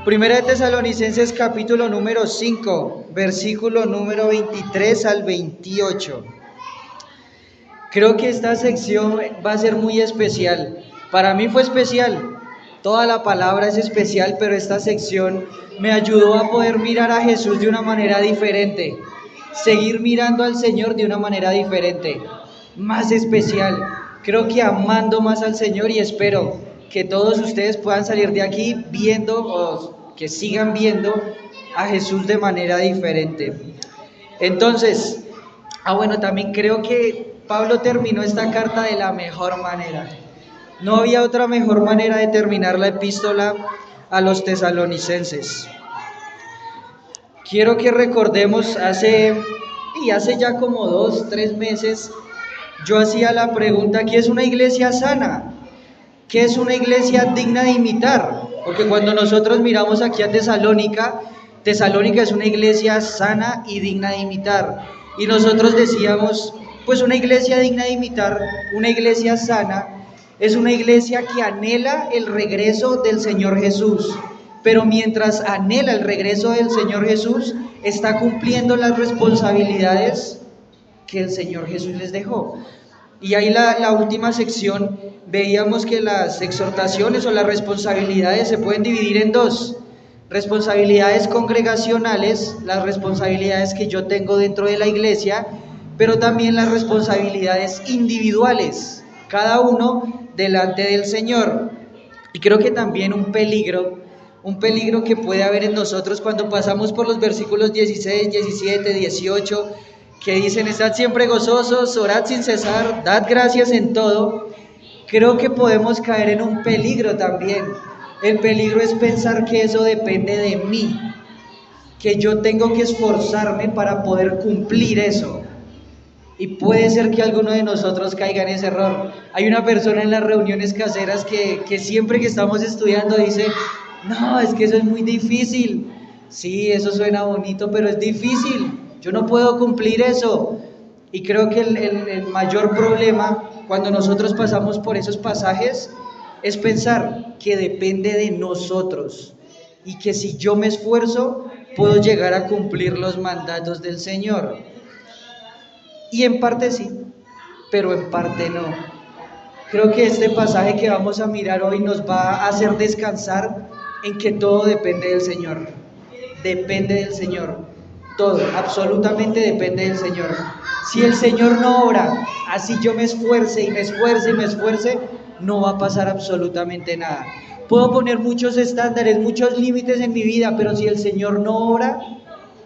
Primera de Tesalonicenses capítulo número 5, versículo número 23 al 28. Creo que esta sección va a ser muy especial. Para mí fue especial. Toda la palabra es especial, pero esta sección me ayudó a poder mirar a Jesús de una manera diferente. Seguir mirando al Señor de una manera diferente, más especial. Creo que amando más al Señor, y espero que todos ustedes puedan salir de aquí viendo o que sigan viendo a Jesús de manera diferente. Entonces, bueno, también creo que Pablo terminó esta carta de la mejor manera. No había otra mejor manera de terminar la epístola a los tesalonicenses. Quiero que recordemos hace ya como 2-3 meses, yo hacía la pregunta: ¿qué es una iglesia sana? ¿Qué es una iglesia digna de imitar? Porque cuando nosotros miramos aquí a Tesalónica es una iglesia sana y digna de imitar. Y nosotros decíamos, pues una iglesia digna de imitar, una iglesia sana, es una iglesia que anhela el regreso del Señor Jesús. Pero mientras anhela el regreso del Señor Jesús, está cumpliendo las responsabilidades que el Señor Jesús les dejó. Y ahí la última sección veíamos que las exhortaciones o las responsabilidades se pueden dividir en dos: responsabilidades congregacionales, las responsabilidades que yo tengo dentro de la iglesia, pero también las responsabilidades individuales, cada uno delante del Señor. Y creo que también un peligro que puede haber en nosotros cuando pasamos por los versículos 16, 17, 18, que dicen: estad siempre gozosos, orad sin cesar, dad gracias en todo. Creo que podemos caer en un peligro también. El peligro es pensar que eso depende de mí, que yo tengo que esforzarme para poder cumplir eso. Y puede ser que alguno de nosotros caiga en ese error. Hay una persona en las reuniones caseras que siempre que estamos estudiando dice: no, es que eso es muy difícil. Sí, eso suena bonito, pero es difícil. Yo no puedo cumplir eso. Y creo que el mayor problema cuando nosotros pasamos por esos pasajes es pensar que depende de nosotros y que si yo me esfuerzo puedo llegar a cumplir los mandatos del Señor. Y en parte sí, pero en parte no. Creo que este pasaje que vamos a mirar hoy nos va a hacer descansar en que todo depende del Señor. Depende del Señor. Todo, absolutamente depende del Señor. Si el Señor no obra, así yo me esfuerce y me esfuerce y me esfuerce, no va a pasar absolutamente nada. Puedo poner muchos estándares, muchos límites en mi vida, pero si el Señor no obra,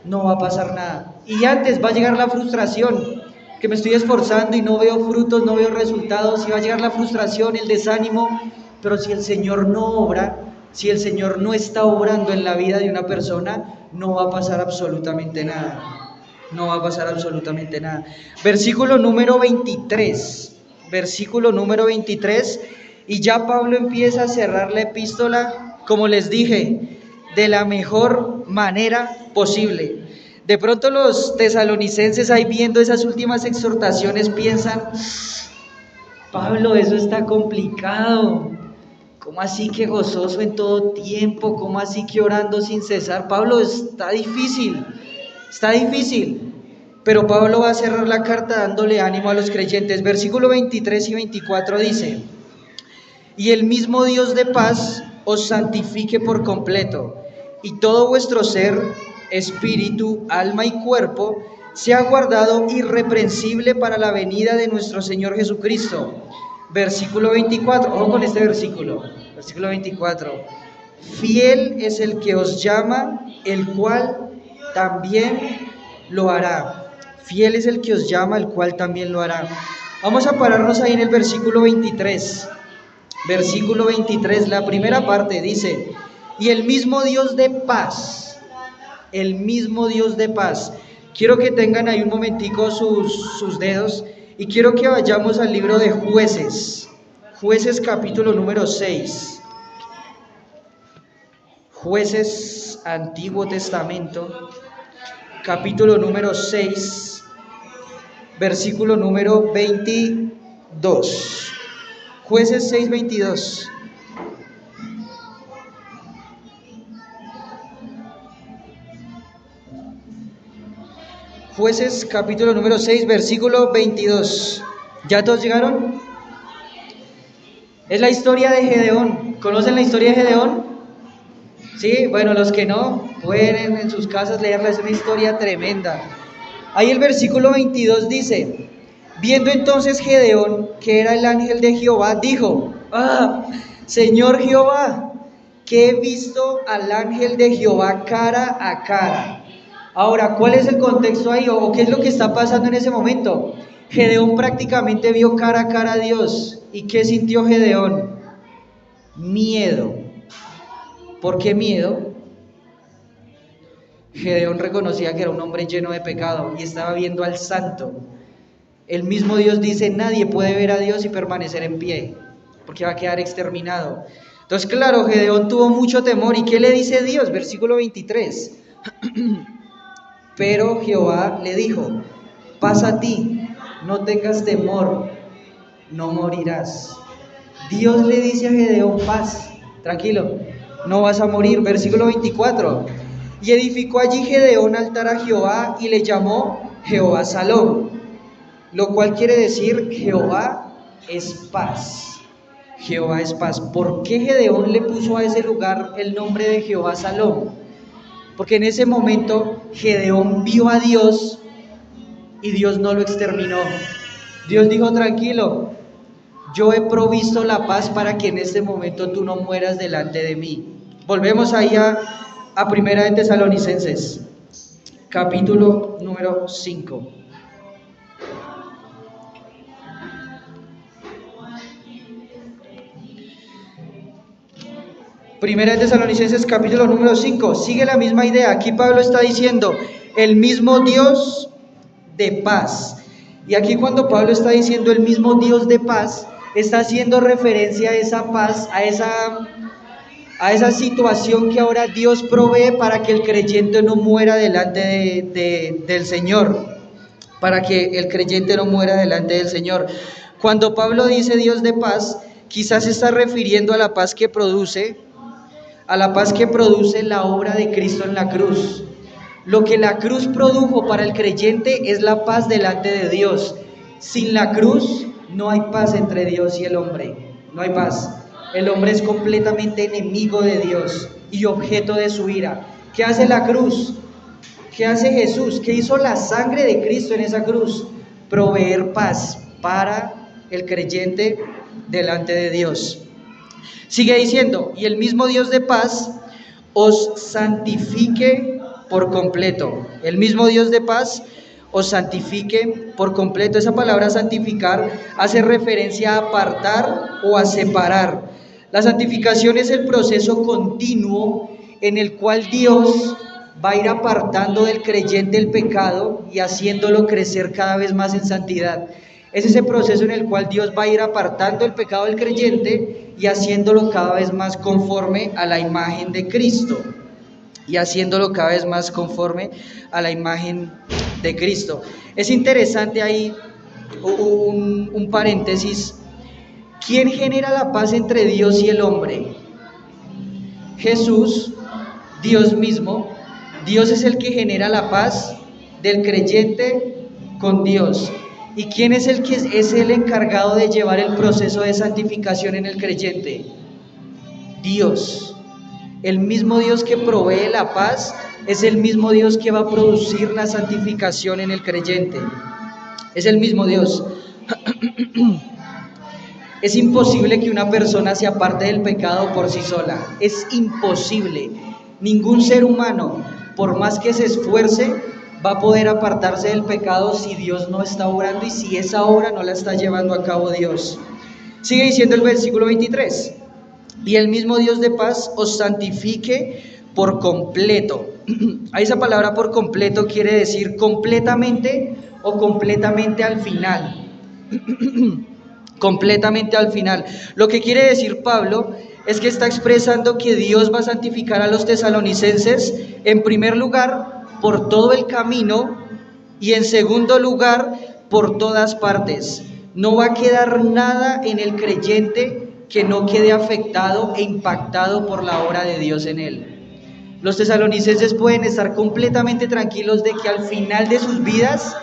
no va a pasar nada. Y antes va a llegar la frustración, que me estoy esforzando y no veo frutos, no veo resultados, y va a llegar la frustración, el desánimo. Pero si el Señor no obra, si el Señor no está obrando en la vida de una persona, no va a pasar absolutamente nada. No va a pasar absolutamente nada. Versículo número 23. Versículo número 23. Y ya Pablo empieza a cerrar la epístola, como les dije, de la mejor manera posible. De pronto los tesalonicenses ahí viendo esas últimas exhortaciones piensan: Pablo, eso está complicado. ¿Cómo así que gozoso en todo tiempo? ¿Cómo así que orando sin cesar? Pablo, está difícil. Pero Pablo va a cerrar la carta dándole ánimo a los creyentes. Versículo 23 y 24 dice: y el mismo Dios de paz os santifique por completo, y todo vuestro ser, espíritu, alma y cuerpo, sea guardado irreprensible para la venida de nuestro Señor Jesucristo. Versículo 24, ojo con este versículo 24. Fiel es el que os llama, el cual también lo hará. Fiel es el que os llama, el cual también lo hará. Vamos a pararnos ahí en el versículo 23. Versículo 23, la primera parte dice: y el mismo Dios de paz, Quiero que tengan ahí un momentico sus dedos y quiero que vayamos al libro de Jueces capítulo número 6. Jueces, Antiguo Testamento, capítulo número 6, versículo número 22. Jueces 6:22. Jueces capítulo número 6, versículo 22. ¿Ya todos llegaron? Es la historia de Gedeón. ¿Conocen la historia de Gedeón? Sí, bueno, los que no, pueden en sus casas leerla, es una historia tremenda. Ahí el versículo 22 dice: viendo entonces Gedeón que era el ángel de Jehová, dijo: Señor Jehová, que he visto al ángel de Jehová cara a cara. Ahora, ¿cuál es el contexto ahí? ¿O qué es lo que está pasando en ese momento? Gedeón prácticamente vio cara a cara a Dios. ¿Y qué sintió Gedeón? Miedo. ¿Por qué miedo? Gedeón reconocía que era un hombre lleno de pecado y estaba viendo al santo. El mismo Dios dice: nadie puede ver a Dios y permanecer en pie, porque va a quedar exterminado. Entonces, claro, Gedeón tuvo mucho temor. ¿Y qué le dice Dios? Versículo 23. Pero Jehová le dijo: pasa a ti, no tengas temor, no morirás. Dios le dice a Gedeón: paz, tranquilo, no vas a morir. Versículo 24. Y edificó allí Gedeón altar a Jehová y le llamó Jehová Salom, lo cual quiere decir Jehová es paz. Jehová es paz. ¿Por qué Gedeón le puso a ese lugar el nombre de Jehová Salom? Porque en ese momento Gedeón vio a Dios y Dios no lo exterminó. Dios dijo: tranquilo, yo he provisto la paz para que en este momento tú no mueras delante de mí. Volvemos ahí a Primera de Tesalonicenses, capítulo número 5. Primera de Tesalonicenses capítulo número 5, sigue la misma idea. Aquí Pablo está diciendo: el mismo Dios de paz. Y aquí cuando Pablo está diciendo el mismo Dios de paz, está haciendo referencia a esa paz, a esa situación que ahora Dios provee para que el creyente no muera delante del Señor. Para que el creyente no muera delante del Señor. Cuando Pablo dice Dios de paz, quizás se está refiriendo a la paz que produce la obra de Cristo en la cruz. Lo que la cruz produjo para el creyente es la paz delante de Dios. Sin la cruz no hay paz entre Dios y el hombre, no hay paz. El hombre es completamente enemigo de Dios y objeto de su ira. ¿Qué hace la cruz? ¿Qué hace Jesús? ¿Qué hizo la sangre de Cristo en esa cruz? Proveer paz para el creyente delante de Dios. Sigue diciendo: y el mismo Dios de paz os santifique por completo. El mismo Dios de paz os santifique por completo. Esa palabra santificar hace referencia a apartar o a separar. La santificación es el proceso continuo en el cual Dios va a ir apartando del creyente el pecado y haciéndolo crecer cada vez más en santidad. Es ese proceso en el cual Dios va a ir apartando el pecado del creyente y haciéndolo cada vez más conforme a la imagen de Cristo. Y haciéndolo cada vez más conforme a la imagen de Cristo. Es interesante ahí un paréntesis. ¿Quién genera la paz entre Dios y el hombre? Jesús, Dios mismo. Dios es el que genera la paz del creyente con Dios. ¿Y quién es el encargado de llevar el proceso de santificación en el creyente? Dios. El mismo Dios que provee la paz es el mismo Dios que va a producir la santificación en el creyente. Es el mismo Dios. Es imposible que una persona se aparte del pecado por sí sola. Es imposible. Ningún ser humano, por más que se esfuerce, va a poder apartarse del pecado si Dios no está obrando y si esa obra no la está llevando a cabo Dios. Sigue diciendo el versículo 23. Y el mismo Dios de paz os santifique por completo. Ahí esa palabra por completo quiere decir completamente o completamente al final. Completamente al final. Lo que quiere decir Pablo es que está expresando que Dios va a santificar a los tesalonicenses, en primer lugar, por todo el camino, y en segundo lugar, por todas partes. No va a quedar nada en el creyente que no quede afectado e impactado por la obra de Dios en él. Los tesalonicenses pueden estar completamente tranquilos de que al final de sus vidas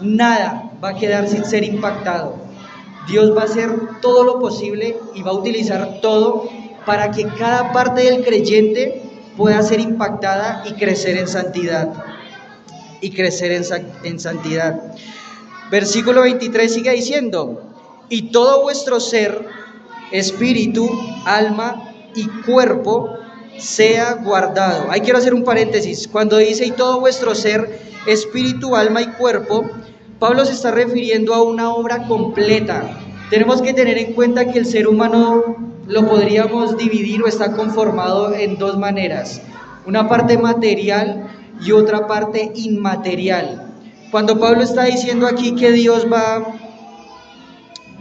nada va a quedar sin ser impactado. Dios va a hacer todo lo posible y va a utilizar todo para que cada parte del creyente pueda ser impactada y crecer en santidad. En santidad. Versículo 23 sigue diciendo: y todo vuestro ser, espíritu, alma y cuerpo sea guardado. Ahí quiero hacer un paréntesis. Cuando dice y todo vuestro ser, espíritu, alma y cuerpo, Pablo se está refiriendo a una obra completa. Tenemos que tener en cuenta que el ser humano lo podríamos dividir o está conformado en dos maneras: una parte material y otra parte inmaterial. Cuando Pablo está diciendo aquí que Dios va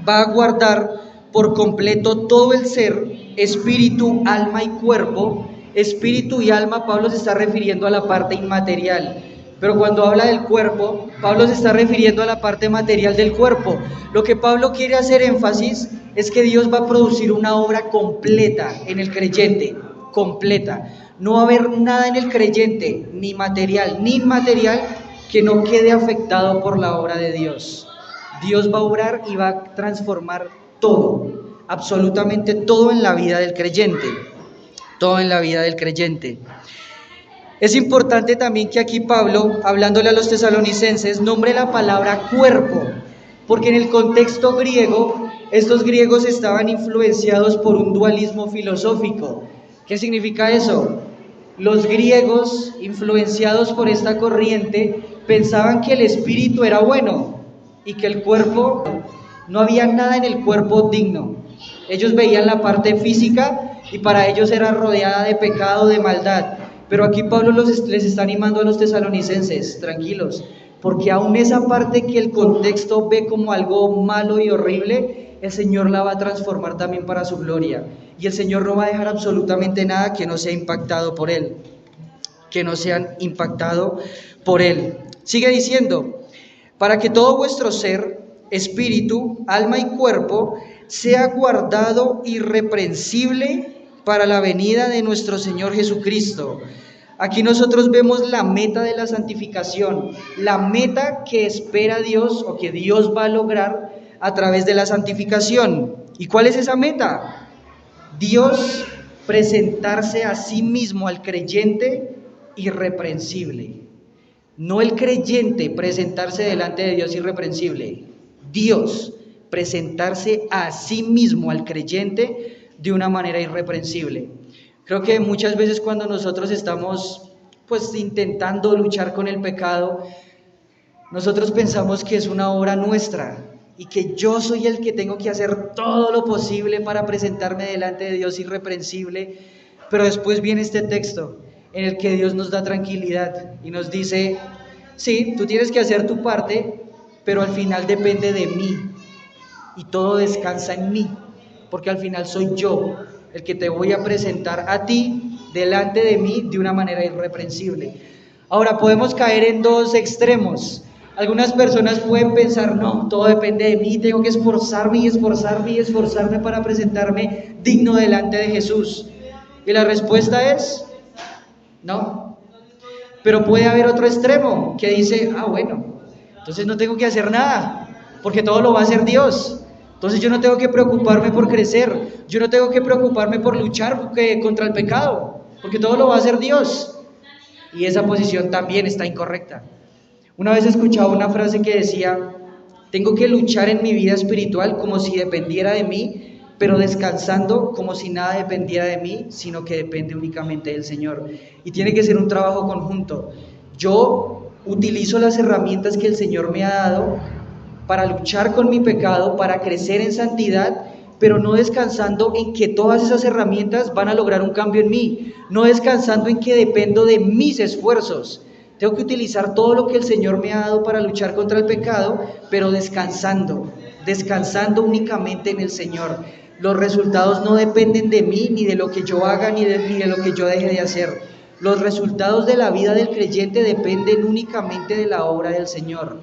a guardar por completo todo el ser, espíritu, alma y cuerpo, espíritu y alma, Pablo se está refiriendo a la parte inmaterial. Pero cuando habla del cuerpo, Pablo se está refiriendo a la parte material del cuerpo. Lo que Pablo quiere hacer énfasis es que Dios va a producir una obra completa en el creyente, completa. No va a haber nada en el creyente, ni material ni inmaterial, que no quede afectado por la obra de Dios. Dios va a obrar y va a transformar todo, absolutamente todo en la vida del creyente, todo en la vida del creyente. Es importante también que aquí Pablo, hablándole a los tesalonicenses, nombre la palabra cuerpo, porque en el contexto griego, estos griegos estaban influenciados por un dualismo filosófico. ¿Qué significa eso? Los griegos, influenciados por esta corriente, pensaban que el espíritu era bueno y que el cuerpo, no había nada en el cuerpo digno. Ellos veían la parte física y para ellos era rodeada de pecado, de maldad. Pero aquí Pablo les está animando a los tesalonicenses: tranquilos, porque aún esa parte que el contexto ve como algo malo y horrible, el Señor la va a transformar también para su gloria. Y el Señor no va a dejar absolutamente nada que no sea impactado por Él, que no sean impactado por Él. Sigue diciendo: para que todo vuestro ser, espíritu, alma y cuerpo sea guardado irreprensible para la venida de nuestro Señor Jesucristo. Aquí nosotros vemos la meta de la santificación, la meta que espera Dios o que Dios va a lograr a través de la santificación. ¿Y cuál es esa meta? Dios presentarse a sí mismo al creyente irreprensible. No el creyente presentarse delante de Dios irreprensible. Dios presentarse a sí mismo al creyente de una manera irreprensible. Creo que muchas veces cuando nosotros estamos intentando luchar con el pecado, nosotros pensamos que es una obra nuestra y que yo soy el que tengo que hacer todo lo posible para presentarme delante de Dios irreprensible. Pero después viene este texto en el que Dios nos da tranquilidad y nos dice: sí, tú tienes que hacer tu parte, pero al final depende de mí y todo descansa en mí, porque al final soy yo el que te voy a presentar a ti delante de mí de una manera irreprensible. Ahora podemos caer en dos extremos. Algunas personas pueden pensar: no, todo depende de mí, tengo que esforzarme y esforzarme y esforzarme para presentarme digno delante de Jesús. Y la respuesta es: no. Pero puede haber otro extremo que dice: bueno, entonces no tengo que hacer nada, porque todo lo va a hacer Dios. Entonces yo no tengo que preocuparme por crecer, yo no tengo que preocuparme por luchar contra el pecado, porque todo lo va a hacer Dios. Y esa posición también está incorrecta. Una vez escuchaba una frase que decía: tengo que luchar en mi vida espiritual como si dependiera de mí, pero descansando como si nada dependiera de mí, sino que depende únicamente del Señor. Y tiene que ser un trabajo conjunto. Yo utilizo las herramientas que el Señor me ha dado para luchar con mi pecado, para crecer en santidad, pero no descansando en que todas esas herramientas van a lograr un cambio en mí, no descansando en que dependo de mis esfuerzos. Tengo que utilizar todo lo que el Señor me ha dado para luchar contra el pecado, pero descansando únicamente en el Señor. Los resultados no dependen de mí, ni de lo que yo haga, ni de lo que yo deje de hacer. Los resultados de la vida del creyente dependen únicamente de la obra del Señor.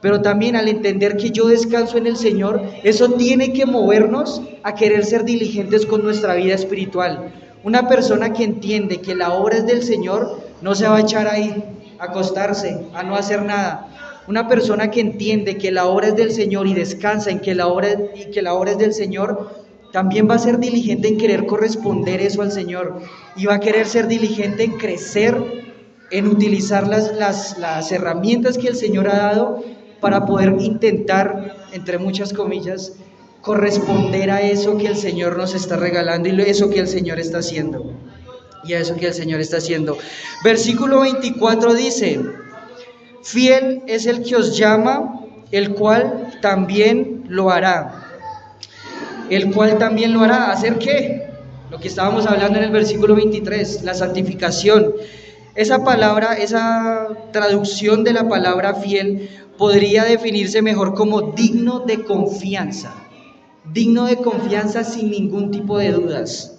Pero también al entender que yo descanso en el Señor, eso tiene que movernos a querer ser diligentes con nuestra vida espiritual. Una persona que entiende que la obra es del Señor no se va a echar ahí, a acostarse, a no hacer nada. Una persona que entiende que la obra es del Señor y descansa en que la obra es del Señor, también va a ser diligente en querer corresponder eso al Señor y va a querer ser diligente en crecer, en utilizar las herramientas que el Señor ha dado para poder intentar, entre muchas comillas, corresponder a eso que el Señor nos está regalando y eso que el Señor está haciendo. Y a eso que el Señor está haciendo. Versículo 24 dice: fiel es el que os llama, el cual también lo hará. El cual también lo hará. ¿Hacer qué? Lo que estábamos hablando en el versículo 23, la santificación. Esa palabra, esa traducción de la palabra fiel podría definirse mejor como digno de confianza. Digno de confianza sin ningún tipo de dudas.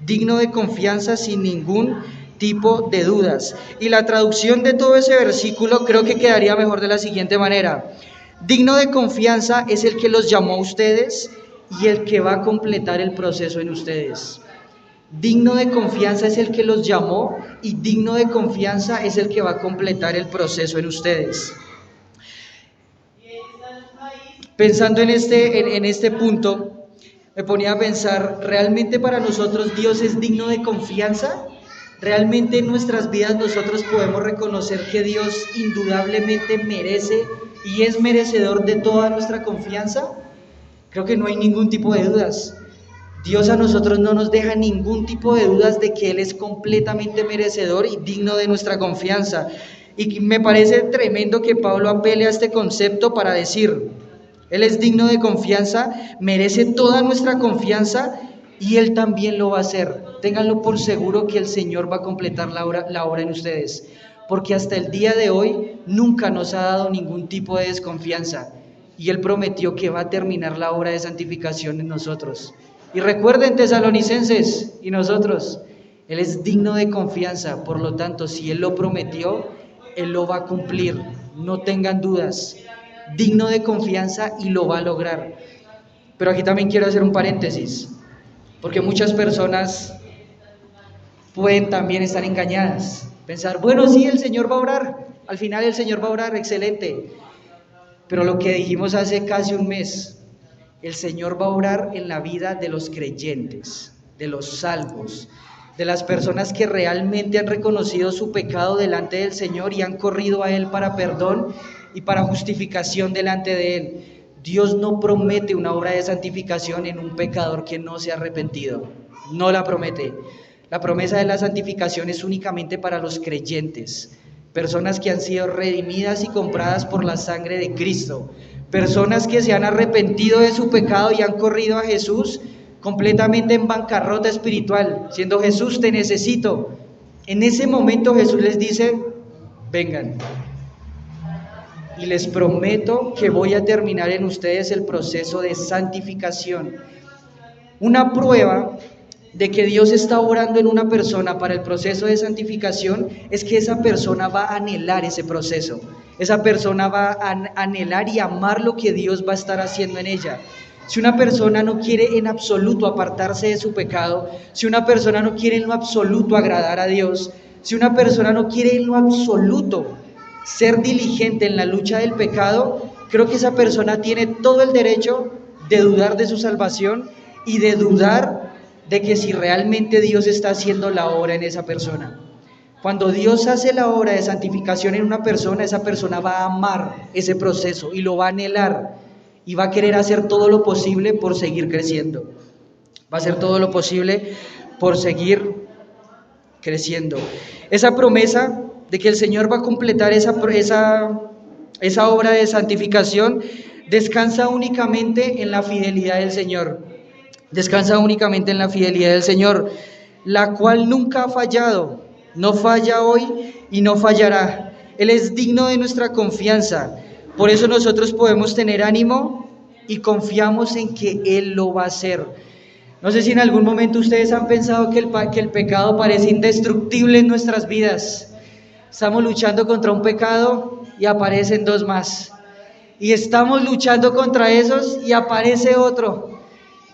Digno de confianza sin ningún tipo de dudas. Y la traducción de todo ese versículo creo que quedaría mejor de la siguiente manera: digno de confianza es el que los llamó a ustedes y el que va a completar el proceso en ustedes. Digno de confianza es el que los llamó y digno de confianza es el que va a completar el proceso en ustedes. Pensando en este punto, me ponía a pensar, ¿realmente para nosotros Dios es digno de confianza? ¿Realmente en nuestras vidas nosotros podemos reconocer que Dios indudablemente merece y es merecedor de toda nuestra confianza? Creo que no hay ningún tipo de dudas. Dios a nosotros no nos deja ningún tipo de dudas de que Él es completamente merecedor y digno de nuestra confianza. Y me parece tremendo que Pablo apele a este concepto para decir: Él es digno de confianza, merece toda nuestra confianza y Él también lo va a hacer. Ténganlo por seguro que el Señor va a completar la obra en ustedes, porque hasta el día de hoy nunca nos ha dado ningún tipo de desconfianza y Él prometió que va a terminar la obra de santificación en nosotros. Y recuerden, tesalonicenses y nosotros, Él es digno de confianza, por lo tanto, si Él lo prometió, Él lo va a cumplir, no tengan dudas. Digno de confianza y lo va a lograr. Pero aquí también quiero hacer un paréntesis, porque muchas personas pueden también estar engañadas, pensar, bueno, sí, el Señor va a obrar, al final el Señor va a obrar, excelente, pero lo que dijimos hace casi un mes, el Señor va a obrar en la vida de los creyentes, de los salvos, de las personas que realmente han reconocido su pecado delante del Señor y han corrido a Él para perdón y para justificación delante de Él. Dios no promete una obra de santificación en un pecador que no se ha arrepentido, no la promete. La promesa de la santificación es únicamente para los creyentes, personas que han sido redimidas y compradas por la sangre de Cristo, personas que se han arrepentido de su pecado y han corrido a Jesús completamente en bancarrota espiritual, siendo Jesús, te necesito. En ese momento Jesús les dice, vengan, y les prometo que voy a terminar en ustedes el proceso de santificación. Una prueba de que Dios está obrando en una persona para el proceso de santificación es que esa persona va a anhelar ese proceso. Esa persona va a anhelar y amar lo que Dios va a estar haciendo en ella. Si una persona no quiere en absoluto apartarse de su pecado, si una persona no quiere en lo absoluto agradar a Dios, si una persona no quiere en lo absoluto ser diligente en la lucha del pecado, creo que esa persona tiene todo el derecho de dudar de su salvación y de dudar de que si realmente Dios está haciendo la obra en esa persona. Cuando Dios hace la obra de santificación en una persona, esa persona va a amar ese proceso y lo va a anhelar y va a querer hacer todo lo posible por seguir creciendo. Va a hacer todo lo posible por seguir creciendo. Esa promesa de que el Señor va a completar esa obra de santificación descansa únicamente en la fidelidad del Señor. Descansa únicamente en la fidelidad del Señor, la cual nunca ha fallado, no falla hoy y no fallará. Él es digno de nuestra confianza, por eso nosotros podemos tener ánimo y confiamos en que Él lo va a hacer. No sé si en algún momento ustedes han pensado que el pecado parece indestructible en nuestras vidas. Estamos luchando contra un pecado y aparecen dos más. Y estamos luchando contra esos y aparece otro.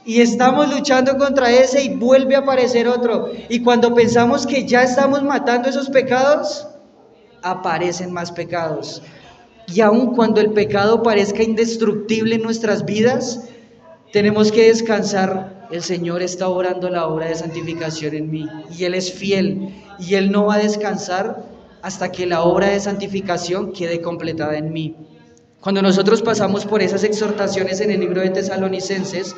Y estamos luchando contra ese y vuelve a aparecer otro. Y cuando pensamos que ya estamos matando esos pecados, aparecen más pecados. Y aun cuando el pecado parezca indestructible en nuestras vidas, tenemos que descansar. El Señor está orando la obra de santificación en mí y Él es fiel y Él no va a descansar hasta que la obra de santificación quede completada en mí. Cuando nosotros pasamos por esas exhortaciones en el libro de Tesalonicenses,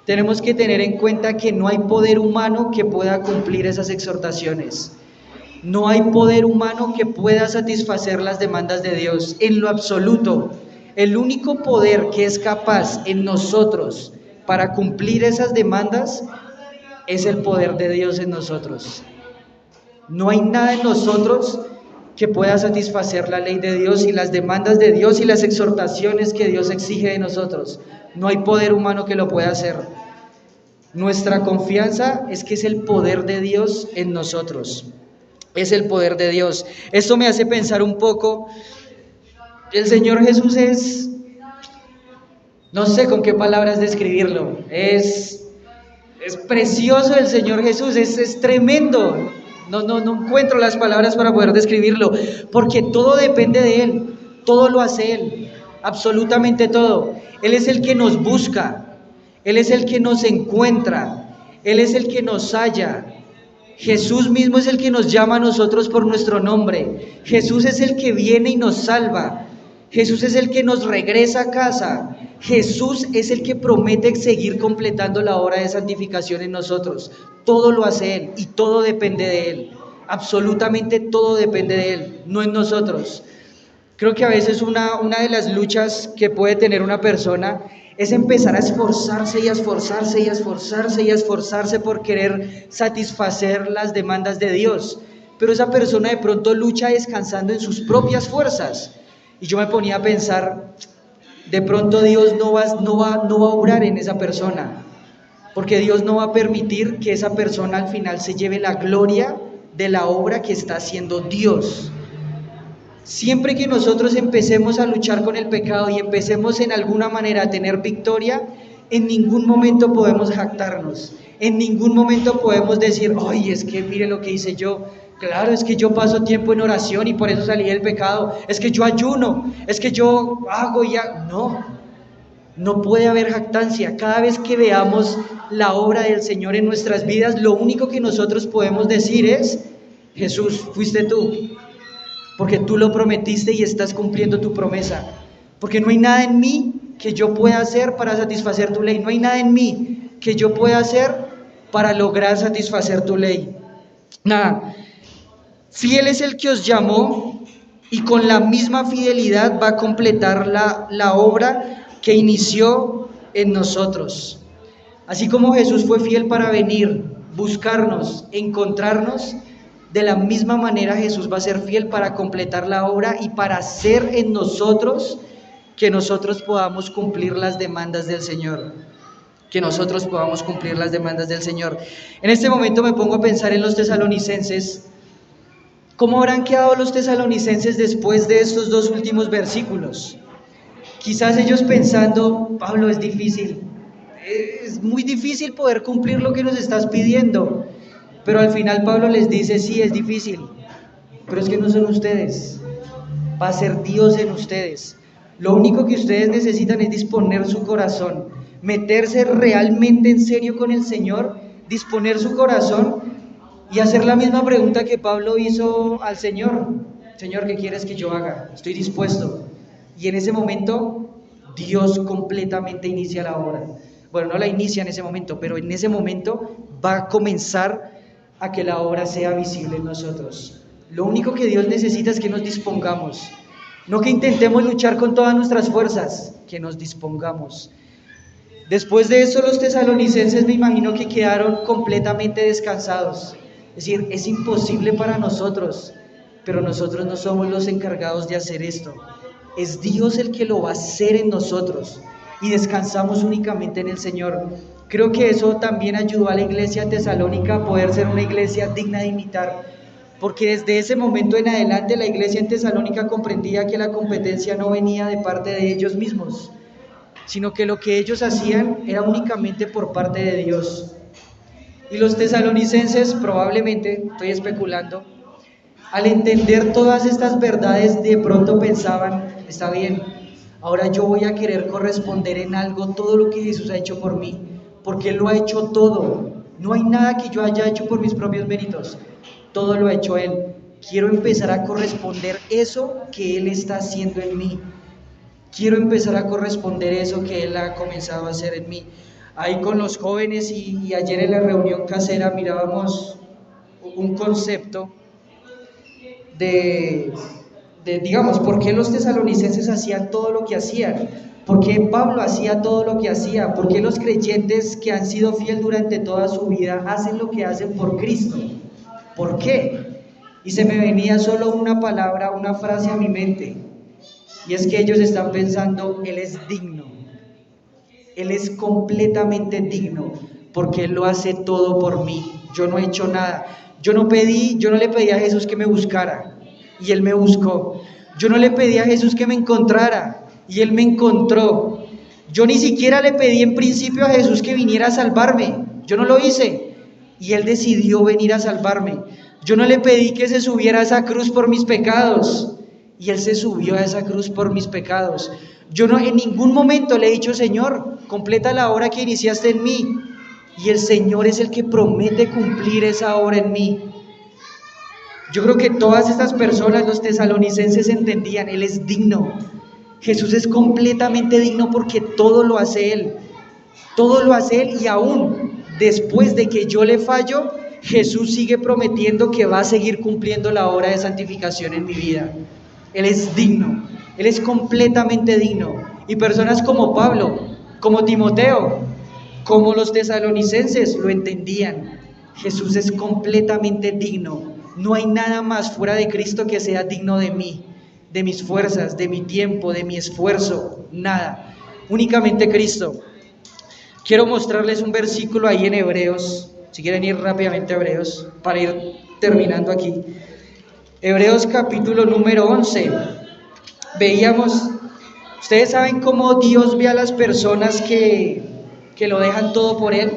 tenemos que tener en cuenta que no hay poder humano que pueda cumplir esas exhortaciones. No hay poder humano que pueda satisfacer las demandas de Dios en lo absoluto. El único poder que es capaz en nosotros para cumplir esas demandas es el poder de Dios en nosotros. No hay nada en nosotros que pueda satisfacer la ley de Dios y las demandas de Dios y las exhortaciones que Dios exige de nosotros. No hay poder humano que lo pueda hacer. Nuestra confianza es que es el poder de Dios en nosotros. Es el poder de Dios. Esto me hace pensar un poco. El Señor Jesús es, no sé con qué palabras describirlo, es precioso el Señor Jesús, es tremendo. No encuentro las palabras para poder describirlo, porque todo depende de Él, todo lo hace Él, absolutamente todo. Él es el que nos busca, Él es el que nos encuentra, Él es el que nos halla. Jesús mismo es el que nos llama a nosotros por nuestro nombre. Jesús es el que viene y nos salva. Jesús es el que nos regresa a casa. Jesús es el que promete seguir completando la obra de santificación en nosotros. Todo lo hace Él y todo depende de Él. Absolutamente todo depende de Él, no en nosotros. Creo que a veces una de las luchas que puede tener una persona es empezar a esforzarse y a esforzarse y a esforzarse y a esforzarse por querer satisfacer las demandas de Dios. Pero esa persona de pronto lucha descansando en sus propias fuerzas. Y yo me ponía a pensar, de pronto Dios no va a obrar en esa persona, porque Dios no va a permitir que esa persona al final se lleve la gloria de la obra que está haciendo Dios. Siempre que nosotros empecemos a luchar con el pecado y empecemos en alguna manera a tener victoria, en ningún momento podemos jactarnos, en ningún momento podemos decir, ay, es que mire lo que hice yo. Claro, es que yo paso tiempo en oración y por eso salí del pecado. Es que yo ayuno, es que yo hago y hago. No puede haber jactancia. Cada vez que veamos la obra del Señor en nuestras vidas, lo único que nosotros podemos decir es, Jesús, fuiste tú, porque tú lo prometiste y estás cumpliendo tu promesa. Porque no hay nada en mí que yo pueda hacer para satisfacer tu ley. No hay nada en mí que yo pueda hacer para lograr satisfacer tu ley. Nada. Fiel es el que os llamó y con la misma fidelidad va a completar la obra que inició en nosotros. Así como Jesús fue fiel para venir, buscarnos, encontrarnos, de la misma manera Jesús va a ser fiel para completar la obra y para hacer en nosotros que nosotros podamos cumplir las demandas del Señor. Que nosotros podamos cumplir las demandas del Señor. En este momento me pongo a pensar en los tesalonicenses. ¿Cómo habrán quedado los tesalonicenses después de estos dos últimos versículos? Quizás ellos pensando, Pablo, es difícil, es muy difícil poder cumplir lo que nos estás pidiendo. Pero al final Pablo les dice, sí, es difícil, pero es que no son ustedes, va a ser Dios en ustedes. Lo único que ustedes necesitan es disponer su corazón, meterse realmente en serio con el Señor, disponer su corazón y hacer la misma pregunta que Pablo hizo al Señor. Señor, ¿qué quieres que yo haga? Estoy dispuesto. Y en ese momento, Dios completamente inicia la obra. Bueno, no la inicia en ese momento, pero en ese momento va a comenzar a que la obra sea visible en nosotros. Lo único que Dios necesita es que nos dispongamos. No que intentemos luchar con todas nuestras fuerzas, que nos dispongamos. Después de eso, los tesalonicenses me imagino que quedaron completamente descansados. Es decir, es imposible para nosotros, pero nosotros no somos los encargados de hacer esto. Es Dios el que lo va a hacer en nosotros y descansamos únicamente en el Señor. Creo que eso también ayudó a la iglesia tesalónica a poder ser una iglesia digna de imitar, porque desde ese momento en adelante la iglesia en Tesalónica comprendía que la competencia no venía de parte de ellos mismos, sino que lo que ellos hacían era únicamente por parte de Dios. Y los tesalonicenses, probablemente, estoy especulando, al entender todas estas verdades, de pronto pensaban, está bien, ahora yo voy a querer corresponder en algo todo lo que Jesús ha hecho por mí, porque Él lo ha hecho todo. No hay nada que yo haya hecho por mis propios méritos, todo lo ha hecho Él. Quiero empezar a corresponder eso que Él está haciendo en mí. Quiero empezar a corresponder eso que Él ha comenzado a hacer en mí. Ahí con los jóvenes y ayer en la reunión casera mirábamos un concepto digamos, por qué los tesalonicenses hacían todo lo que hacían, por qué Pablo hacía todo lo que hacía, por qué los creyentes que han sido fieles durante toda su vida hacen lo que hacen por Cristo. ¿Por qué? Y se me venía solo una palabra, una frase a mi mente, y es que ellos están pensando, Él es digno, Él es completamente digno, porque Él lo hace todo por mí, yo no he hecho nada. Yo no le pedí a Jesús que me buscara y Él me buscó. Yo no le pedí a Jesús que me encontrara y Él me encontró. Yo ni siquiera le pedí en principio a Jesús que viniera a salvarme. Yo no lo hice y Él decidió venir a salvarme. Yo no le pedí que se subiera a esa cruz por mis pecados y Él se subió a esa cruz por mis pecados. Yo no en ningún momento le he dicho, Señor, completa la obra que iniciaste en mí. Y el Señor es el que promete cumplir esa obra en mí. Yo creo que todas estas personas, los tesalonicenses, entendían, Él es digno. Jesús es completamente digno porque todo lo hace Él. Todo lo hace Él y aún después de que yo le fallo, Jesús sigue prometiendo que va a seguir cumpliendo la obra de santificación en mi vida. Él es digno, Él es completamente digno. Y personas como Pablo, como Timoteo, como los tesalonicenses lo entendían. Jesús es completamente digno. No hay nada más fuera de Cristo que sea digno de mí, de mis fuerzas, de mi tiempo, de mi esfuerzo. Nada. Únicamente Cristo. Quiero mostrarles un versículo ahí en Hebreos. Si quieren ir rápidamente a Hebreos, para ir terminando aquí. Hebreos capítulo número 11. Veíamos, ustedes saben cómo Dios ve a las personas que lo dejan todo por Él.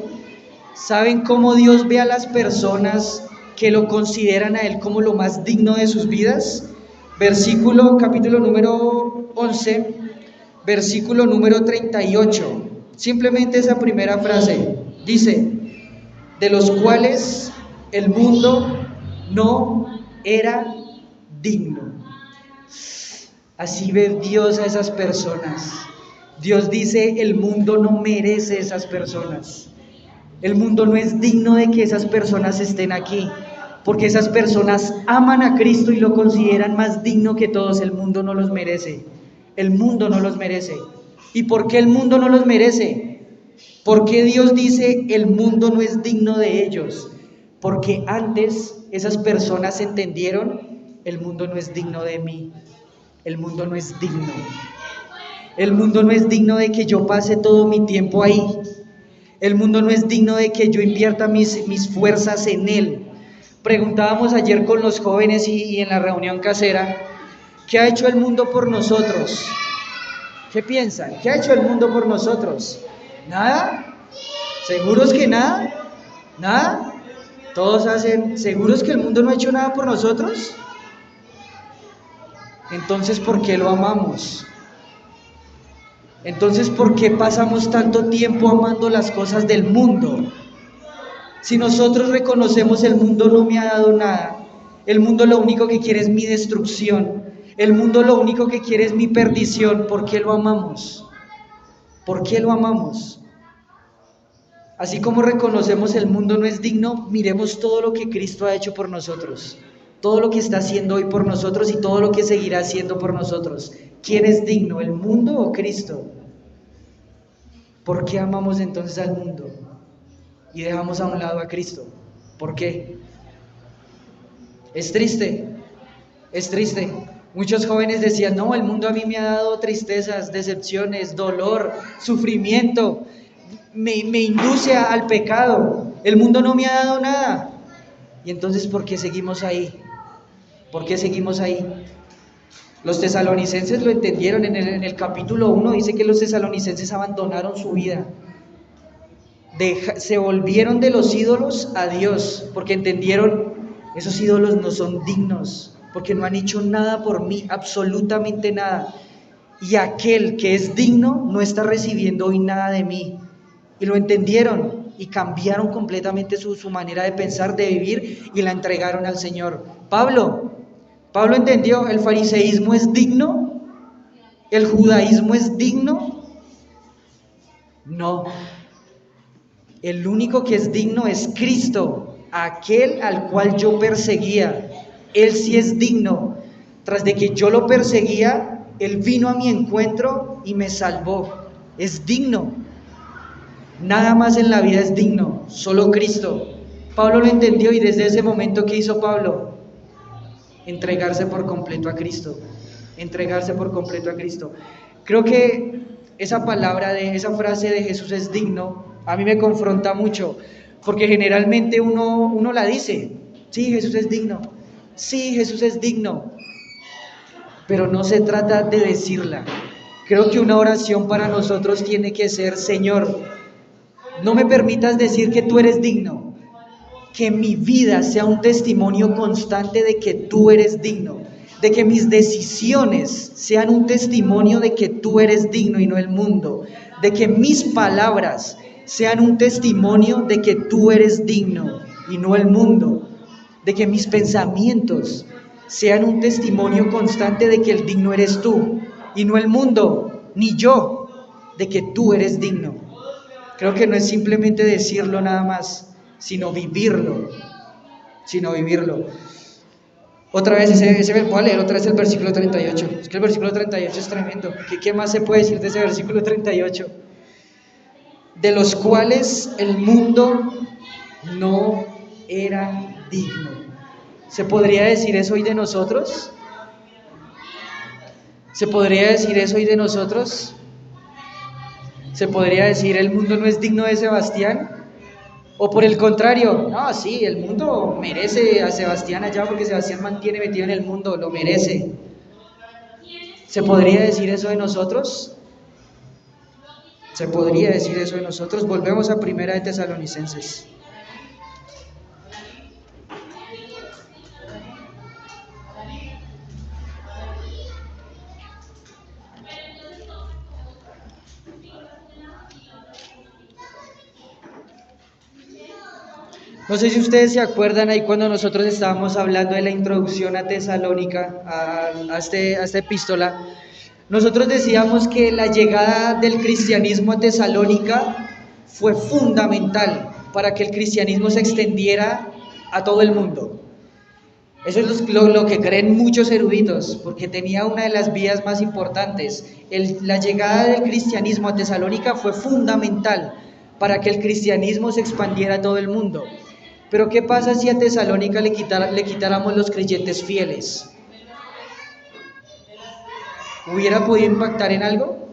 ¿Saben cómo Dios ve a las personas que lo consideran a Él como lo más digno de sus vidas? Capítulo número 11, versículo número 38. Simplemente esa primera frase dice, de los cuales el mundo no era digno. Así ve Dios a esas personas. Dios dice, el mundo no merece esas personas. El mundo no es digno de que esas personas estén aquí, porque esas personas aman a Cristo y lo consideran más digno que todos. El mundo no los merece. El mundo no los merece. ¿Y por qué el mundo no los merece? ¿Por qué Dios dice, el mundo no es digno de ellos? Porque antes esas personas entendieron, el mundo no es digno de mí. El mundo no es digno. El mundo no es digno de que yo pase todo mi tiempo ahí. El mundo no es digno de que yo invierta mis fuerzas en él. Preguntábamos ayer con los jóvenes y en la reunión casera, ¿qué ha hecho el mundo por nosotros? ¿Qué piensan? ¿Qué ha hecho el mundo por nosotros? ¿Nada? ¿Seguros que nada? ¿Nada? Todos hacen, ¿seguros que el mundo no ha hecho nada por nosotros? Entonces, ¿por qué lo amamos? Entonces, ¿por qué pasamos tanto tiempo amando las cosas del mundo? Si nosotros reconocemos el mundo no me ha dado nada, el mundo lo único que quiere es mi destrucción, el mundo lo único que quiere es mi perdición, ¿por qué lo amamos? ¿Por qué lo amamos? Así como reconocemos el mundo no es digno, miremos todo lo que Cristo ha hecho por nosotros, todo lo que está haciendo hoy por nosotros y todo lo que seguirá haciendo por nosotros. ¿Quién es digno, el mundo o Cristo? ¿Por qué amamos entonces al mundo y dejamos a un lado a Cristo? ¿Por qué? Es triste, es triste. Muchos jóvenes decían, no, el mundo a mí me ha dado tristezas, decepciones, dolor, sufrimiento, me induce al pecado, el mundo no me ha dado nada. Y entonces, ¿por qué seguimos ahí? ¿Por qué seguimos ahí? Los tesalonicenses lo entendieron. En el capítulo 1 dice que los tesalonicenses abandonaron su vida. Se volvieron de los ídolos a Dios, porque entendieron, esos ídolos no son dignos, porque no han hecho nada por mí, absolutamente nada. Y aquel que es digno no está recibiendo hoy nada de mí. Y lo entendieron y cambiaron completamente su manera de pensar, de vivir, y la entregaron al Señor. Pablo entendió, el fariseísmo es digno, el judaísmo es digno. No, el único que es digno es Cristo, aquel al cual yo perseguía. Él sí es digno. Tras de que yo lo perseguía, Él vino a mi encuentro y me salvó. Es digno. Nada más en la vida es digno, solo Cristo. Pablo lo entendió, y desde ese momento, ¿qué hizo Pablo? Entregarse por completo a Cristo. Entregarse por completo a Cristo. Creo que esa frase de Jesús es digno, a mí me confronta mucho, porque generalmente uno la dice: sí, Jesús es digno, sí, Jesús es digno, pero no se trata de decirla. Creo que una oración para nosotros tiene que ser: Señor, no me permitas decir que tú eres digno, que mi vida sea un testimonio constante de que tú eres digno, de que mis decisiones sean un testimonio de que tú eres digno y no el mundo, de que mis palabras sean un testimonio de que tú eres digno y no el mundo, de que mis pensamientos sean un testimonio constante de que el digno eres tú y no el mundo, ni yo, de que tú eres digno. Creo que no es simplemente decirlo nada más, sino vivirlo. Otra vez, ese voy a leer otra vez el versículo 38. Es que el versículo 38 es tremendo. ¿Qué más se puede decir de ese versículo 38? De los cuales el mundo no era digno. ¿Se podría decir eso hoy de nosotros? ¿Se podría decir eso hoy de nosotros? ¿Se podría decir el mundo no es digno de Sebastián? O por el contrario, no, sí, el mundo merece a Sebastián allá porque Sebastián mantiene metido en el mundo, lo merece. ¿Se podría decir eso de nosotros? ¿Se podría decir eso de nosotros? Volvemos a Primera de Tesalonicenses. No sé si ustedes se acuerdan ahí cuando nosotros estábamos hablando de la introducción a Tesalónica, a esta epístola. Nosotros decíamos que la llegada del cristianismo a Tesalónica fue fundamental para que el cristianismo se extendiera a todo el mundo. Eso es lo que creen muchos eruditos, porque tenía una de las vías más importantes. La llegada del cristianismo a Tesalónica fue fundamental para que el cristianismo se expandiera a todo el mundo. Pero ¿qué pasa si a Tesalónica le quitáramos los creyentes fieles? ¿Hubiera podido impactar en algo?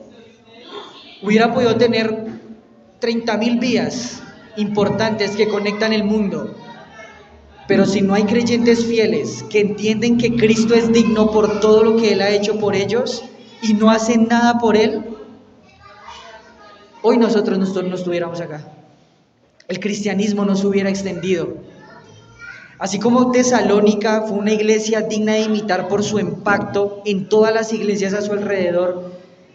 ¿Hubiera podido tener 30.000 vías importantes que conectan el mundo? Pero si no hay creyentes fieles que entienden que Cristo es digno por todo lo que Él ha hecho por ellos y no hacen nada por Él, hoy nosotros no estuviéramos acá. El cristianismo no se hubiera extendido. Así como Tesalónica fue una iglesia digna de imitar por su impacto en todas las iglesias a su alrededor,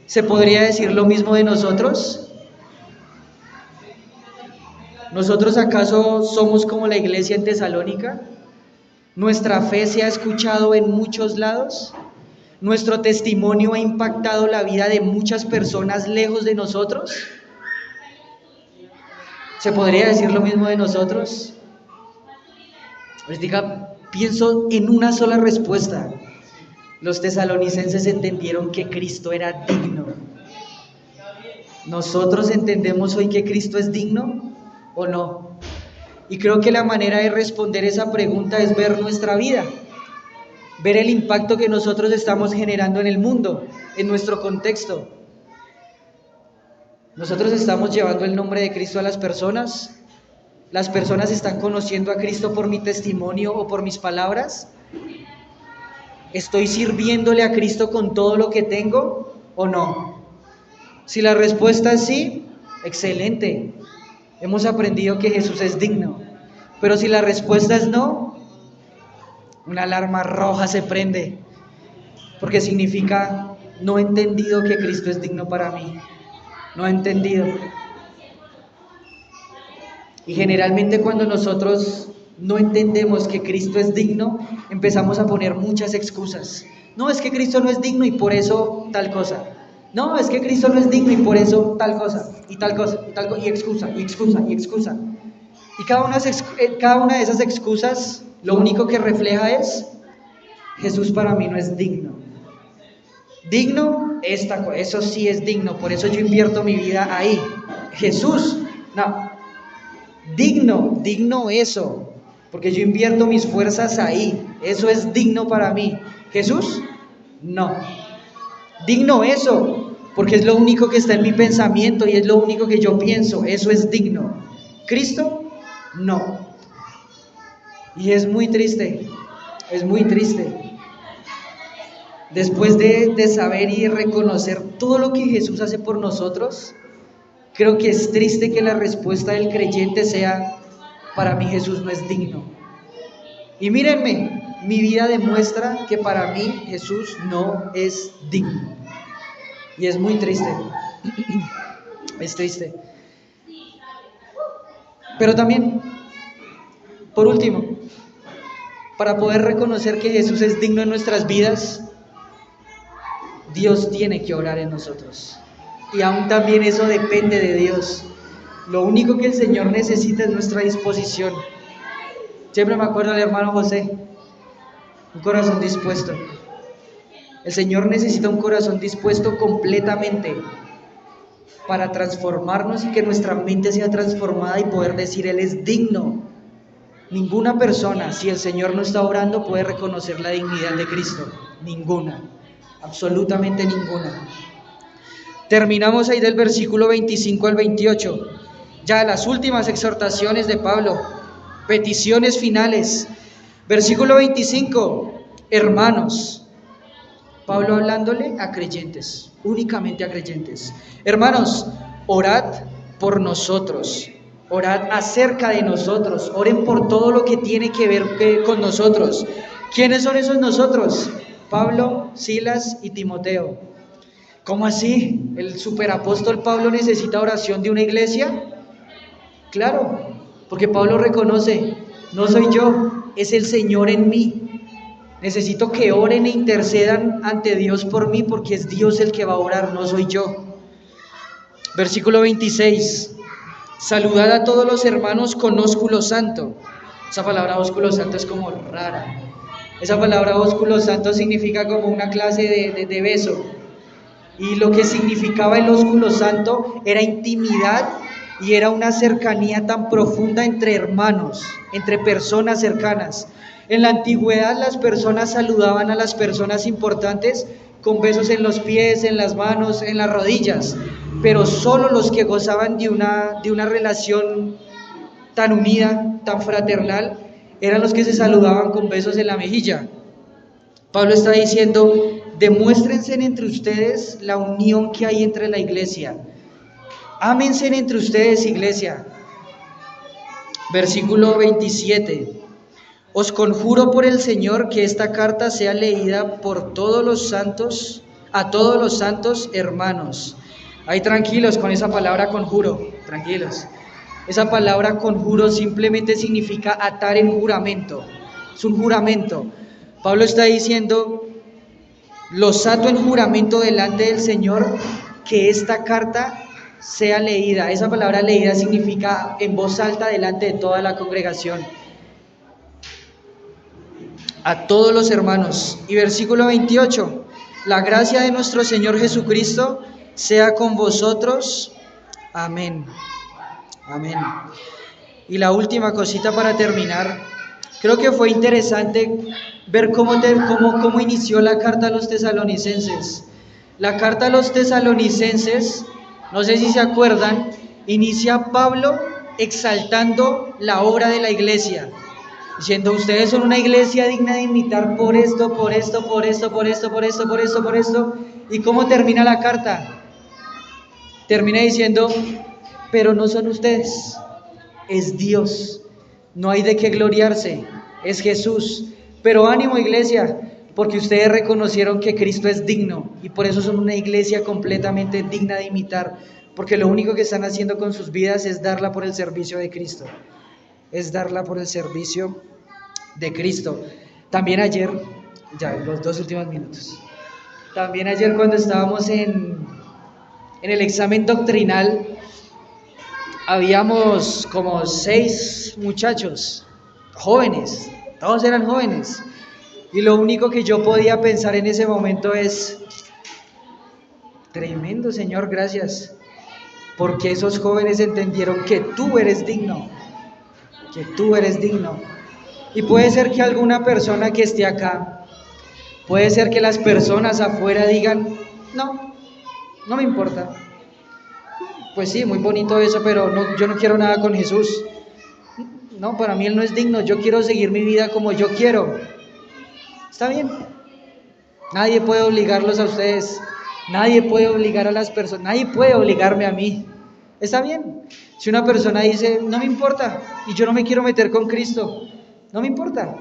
¿se podría decir lo mismo de nosotros? ¿Nosotros acaso somos como la iglesia en Tesalónica? ¿Nuestra fe se ha escuchado en muchos lados? ¿Nuestro testimonio ha impactado la vida de muchas personas lejos de nosotros? ¿Se podría decir lo mismo de nosotros? Les diga, pienso en una sola respuesta. Los tesalonicenses entendieron que Cristo era digno. ¿Nosotros entendemos hoy que Cristo es digno o no? Y creo que la manera de responder esa pregunta es ver nuestra vida, ver el impacto que nosotros estamos generando en el mundo, en nuestro contexto. Nosotros estamos llevando el nombre de Cristo a las personas están conociendo a Cristo por mi testimonio o por mis palabras. ¿Estoy sirviéndole a Cristo con todo lo que tengo o no? Si la respuesta es sí, excelente. Hemos aprendido que Jesús es digno. Pero si la respuesta es no, una alarma roja se prende. Porque significa, no he entendido que Cristo es digno para mí. No he entendido. Y generalmente cuando nosotros no entendemos que Cristo es digno, empezamos a poner muchas excusas. No, es que Cristo no es digno y por eso tal cosa. No, es que Cristo no es digno y por eso tal cosa, y tal cosa, y tal cosa, y excusa, y excusa, y excusa. Y cada una de esas excusas, lo único que refleja es, Jesús para mí no es digno. Digno, eso sí es digno, por eso yo invierto mi vida ahí. Jesús, no. Digno eso, porque yo invierto mis fuerzas ahí, eso es digno para mí. Jesús, no. Digno eso, porque es lo único que está en mi pensamiento y es lo único que yo pienso, eso es digno. Cristo, no. Y es muy triste, es muy triste. Después de saber y reconocer todo lo que Jesús hace por nosotros, creo que es triste que la respuesta del creyente sea, para mí Jesús no es digno. Y mírenme, mi vida demuestra que para mí Jesús no es digno. Y es muy triste, es triste. Pero también, por último, para poder reconocer que Jesús es digno en nuestras vidas, Dios tiene que obrar en nosotros. Y aún también eso depende de Dios. Lo único que el Señor necesita es nuestra disposición. Siempre me acuerdo del hermano José, un corazón dispuesto. El Señor necesita un corazón dispuesto completamente para transformarnos y que nuestra mente sea transformada y poder decir, Él es digno. Ninguna persona, si el Señor no está obrando, puede reconocer la dignidad de Cristo. Ninguna, absolutamente ninguna. Terminamos ahí del versículo 25 al 28. Ya las últimas exhortaciones de Pablo, peticiones finales. Versículo 25, hermanos. Pablo hablándole a creyentes, únicamente a creyentes. Hermanos, orad por nosotros, orad acerca de nosotros, oren por todo lo que tiene que ver con nosotros. ¿Quiénes son esos nosotros? Pablo, Silas y Timoteo. ¿Cómo así? ¿El superapóstol Pablo necesita oración de una iglesia? Claro, porque Pablo reconoce, no soy yo, es el Señor en mí. Necesito que oren e intercedan ante Dios por mí, porque es Dios el que va a orar, no soy yo. Versículo 26. Saludad a todos los hermanos con ósculo santo. Esa palabra ósculo santo es como rara. Esa palabra ósculo santo significa como una clase de beso. Y lo que significaba el ósculo santo era intimidad y era una cercanía tan profunda entre hermanos, entre personas cercanas. En la antigüedad las personas saludaban a las personas importantes con besos en los pies, en las manos, en las rodillas, pero solo los que gozaban de una relación tan unida, tan fraternal, eran los que se saludaban con besos en la mejilla. Pablo está diciendo, demuéstrense entre ustedes la unión que hay entre la iglesia. Ámense entre ustedes, iglesia. Versículo 27. Os conjuro por el Señor que esta carta sea leída por todos los santos, a todos los santos hermanos. Ahí tranquilos con esa palabra conjuro, tranquilos. Esa palabra conjuro simplemente significa atar en juramento. Es un juramento. Pablo está diciendo, los ato en juramento delante del Señor que esta carta sea leída. Esa palabra leída significa en voz alta delante de toda la congregación. A todos los hermanos. Y versículo 28, la gracia de nuestro Señor Jesucristo sea con vosotros. Amén. Amén. Y la última cosita para terminar, creo que fue interesante ver cómo inició la carta a los tesalonicenses. La carta a los tesalonicenses, no sé si se acuerdan, inicia Pablo exaltando la obra de la iglesia. diciendo, ustedes son una iglesia digna de imitar por esto, por esto, por esto, por esto, por esto, por esto, por esto. ¿Y cómo termina la carta? Termina diciendo, pero no son ustedes, es Dios, no hay de qué gloriarse, es Jesús. Pero ánimo, iglesia, porque ustedes reconocieron que Cristo es digno y por eso son una iglesia completamente digna de imitar, porque lo único que están haciendo con sus vidas es darla por el servicio de Cristo, es darla por el servicio de Cristo. También ayer, ya los 2 últimos minutos, también ayer cuando estábamos en el examen doctrinal, habíamos como 6 muchachos, jóvenes, todos eran jóvenes, y lo único que yo podía pensar en ese momento es, tremendo Señor, gracias, porque esos jóvenes entendieron que tú eres digno, que tú eres digno. Y puede ser que alguna persona que esté acá, puede ser que las personas afuera digan, no me importa. Pues sí, muy bonito eso, pero no, yo no quiero nada con Jesús. No, para mí Él no es digno, yo quiero seguir mi vida como yo quiero. Está bien. Nadie puede obligarlos a ustedes, nadie puede obligar a las personas, nadie puede obligarme a mí. Está bien. Si una persona dice, no me importa, y yo no me quiero meter con Cristo, no me importa,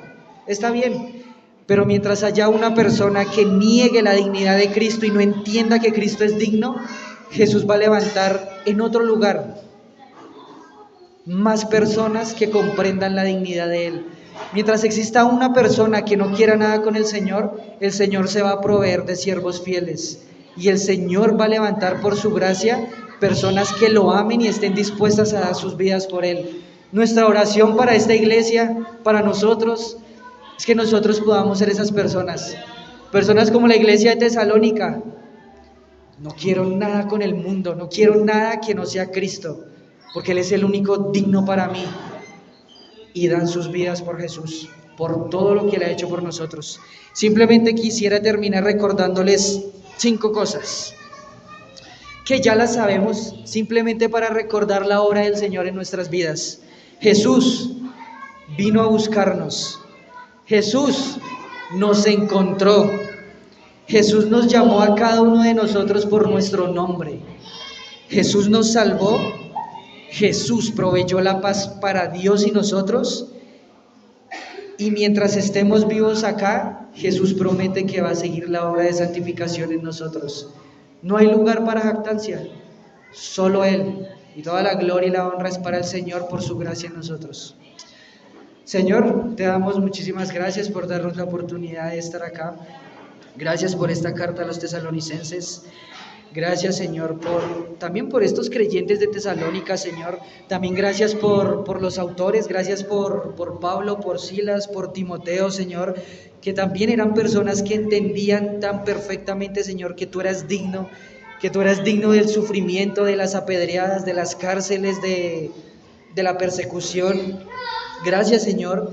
está bien. Pero mientras haya una persona que niegue la dignidad de Cristo y no entienda que Cristo es digno, Jesús va a levantar en otro lugar más personas que comprendan la dignidad de Él. Mientras exista una persona que no quiera nada con el Señor se va a proveer de siervos fieles. Y el Señor va a levantar por su gracia personas que lo amen y estén dispuestas a dar sus vidas por Él. Nuestra oración para esta iglesia, para nosotros, es que nosotros podamos ser esas personas. Personas como la iglesia de Tesalónica. No quiero nada con el mundo, no quiero nada que no sea Cristo, porque Él es el único digno para mí. Y dan sus vidas por Jesús, por todo lo que Él ha hecho por nosotros. Simplemente quisiera terminar recordándoles 5 cosas, que ya las sabemos, simplemente para recordar la obra del Señor en nuestras vidas. Jesús vino a buscarnos, Jesús nos encontró, Jesús nos llamó a cada uno de nosotros por nuestro nombre, Jesús nos salvó, Jesús proveyó la paz para Dios y nosotros, y mientras estemos vivos acá, Jesús promete que va a seguir la obra de santificación en nosotros. No hay lugar para jactancia, solo Él, y toda la gloria y la honra es para el Señor por su gracia en nosotros. Señor, te damos muchísimas gracias por darnos la oportunidad de estar acá. Gracias por esta carta a los tesalonicenses. Gracias, Señor, también por estos creyentes de Tesalónica, Señor. También gracias por los autores, gracias por Pablo, por Silas, por Timoteo, Señor, que también eran personas que entendían tan perfectamente, Señor, que tú eras digno del sufrimiento, de las apedreadas, de las cárceles, de la persecución. Gracias, Señor.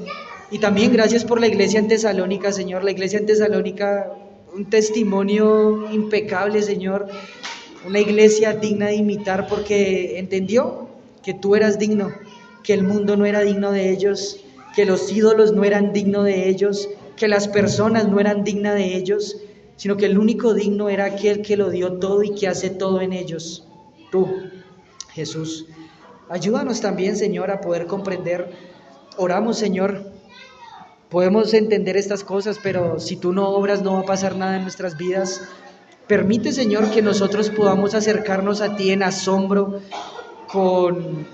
Y también gracias por la iglesia en Tesalónica, Señor. La iglesia en Tesalónica, un testimonio impecable, Señor, una iglesia digna de imitar porque entendió que tú eras digno, que el mundo no era digno de ellos, que los ídolos no eran dignos de ellos, que las personas no eran dignas de ellos, sino que el único digno era aquel que lo dio todo y que hace todo en ellos, tú, Jesús. Ayúdanos también, Señor, a poder comprender. Oramos, Señor. Podemos entender estas cosas, pero si tú no obras, no va a pasar nada en nuestras vidas. Permite, Señor, que nosotros podamos acercarnos a ti en asombro, con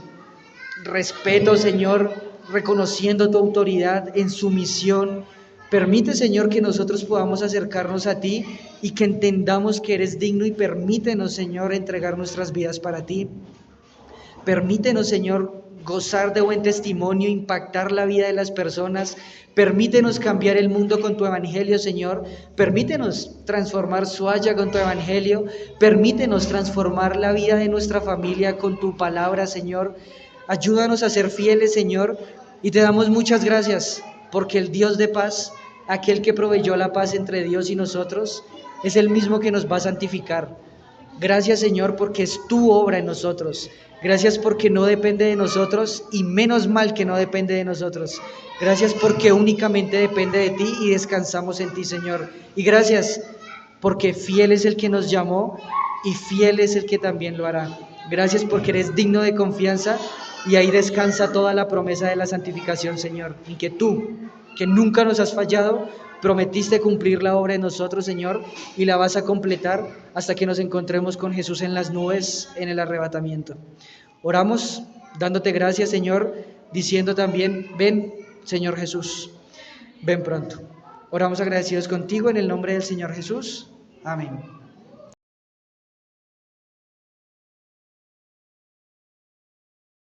respeto, Señor, reconociendo tu autoridad, en sumisión. Permite, Señor, que nosotros podamos acercarnos a ti y que entendamos que eres digno, y permítenos, Señor, entregar nuestras vidas para ti. Permítenos, Señor, gozar de buen testimonio, impactar la vida de las personas. Permítenos cambiar el mundo con tu evangelio, Señor. Permítenos transformar Suaya con tu evangelio. Permítenos transformar la vida de nuestra familia con tu palabra, Señor. Ayúdanos a ser fieles, Señor, y te damos muchas gracias, porque el Dios de paz, aquel que proveyó la paz entre Dios y nosotros, es el mismo que nos va a santificar. Gracias, Señor, porque es tu obra en nosotros. Gracias porque no depende de nosotros y menos mal que no depende de nosotros. Gracias porque únicamente depende de ti y descansamos en ti, Señor. Y gracias porque fiel es el que nos llamó y fiel es el que también lo hará. Gracias porque eres digno de confianza y ahí descansa toda la promesa de la santificación, Señor. Y que tú, que nunca nos has fallado, prometiste cumplir la obra en nosotros, Señor, y la vas a completar hasta que nos encontremos con Jesús en las nubes en el arrebatamiento. Oramos dándote gracias, Señor, diciendo también, ven, Señor Jesús, ven pronto. Oramos agradecidos contigo en el nombre del Señor Jesús. Amén.